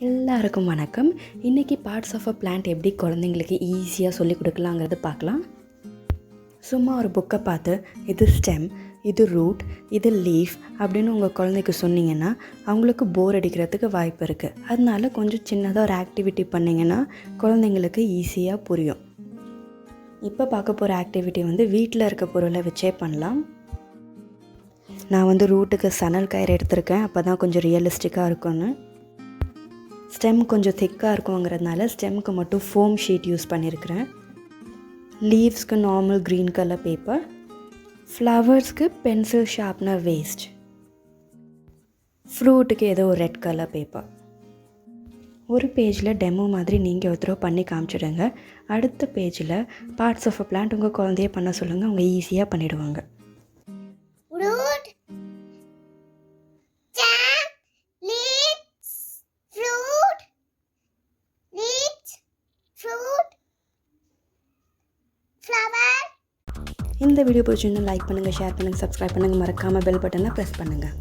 எல்லாருக்கும் வணக்கம். இன்றைக்கி பார்ட்ஸ் ஆஃப் அ பிளான்ட் எப்படி குழந்தைங்களுக்கு ஈஸியாக சொல்லிக் கொடுக்கலாங்கிறது பார்க்கலாம். சும்மா ஒரு புக்கை பார்த்து இது ஸ்டெம், இது ரூட், இது லீஃப் அப்படின்னு உங்கள் குழந்தைக்கு சொன்னீங்கன்னா அவங்களுக்கு போர் அடிக்கிறதுக்கு வாய்ப்பு இருக்குது. அதனால கொஞ்சம் சின்னதாக ஒரு ஆக்டிவிட்டி பண்ணிங்கன்னா குழந்தைங்களுக்கு ஈஸியாக புரியும். இப்போ பார்க்க போகிற ஆக்டிவிட்டி வீட்டில் இருக்க பொருளை வச்சே பண்ணலாம். நான் ரூட்டுக்கு சணல் கயிறு எடுத்திருக்கேன், அப்போ தான் கொஞ்சம் ரியலிஸ்டிக்காக இருக்கும்னு. ஸ்டெம் கொஞ்சம் திக்காக இருக்குங்கிறதுனால ஸ்டெம்முக்கு மட்டும் ஃபோம் ஷீட் யூஸ் பண்ணியிருக்கிறேன். லீவ்ஸ்க்கு நார்மல் க்ரீன் கலர் பேப்பர், ஃப்ளவர்ஸ்க்கு பென்சில் ஷார்ப்னர் வேஸ்ட், ஃப்ரூட்டுக்கு ஏதோ ஒரு ரெட் கலர் பேப்பர். ஒரு பேஜில் டெமோ மாதிரி நீங்கள் ஒருத்தரவு பண்ணி காமிச்சிடுங்க. அடுத்த பேஜில் பார்ட்ஸ் ஆஃப் அ பிளான்ட் உங்கள் குழந்தைய பண்ண சொல்லுங்கள், அவங்க ஈஸியாக பண்ணிவிடுவாங்க. இந்த வீடியோ பிடிச்சிருந்தா லைக் பண்ணுங்கள், ஷேர் பண்ணுங்கள், சப்ஸ்கிரைப் பண்ணுங்கள், மறக்காமல் பெல் பட்டனை ப்ரெஸ் பண்ணுங்கள்.